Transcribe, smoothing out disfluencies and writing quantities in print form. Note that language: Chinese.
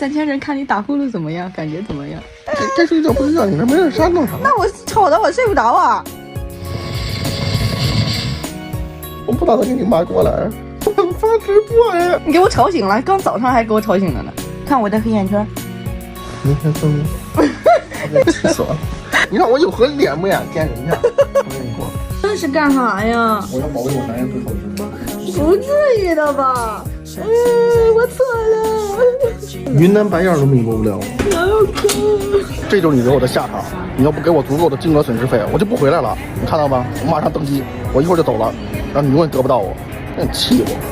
3000人看你打呼噜怎么样？感觉怎么样？该睡觉不睡觉，你这没人啥弄啥？那我吵得我睡不着啊！我不打算给你妈过来，我发直播呀！你给我吵醒了，刚早上还给我吵醒了呢。看我的黑眼圈，明天生日，气死我了！你让我有何脸面见人家？我跟你说，这是干啥呀？我要保卫我男人最后的身份。不至于的吧？我错了。云南白样都弥补不了我。这就是你给我的下场。你要不给我足够的金额损失费，我就不回来了。你看到吗？我马上登机，我一会儿就走了，让你永远得不到我。真气我。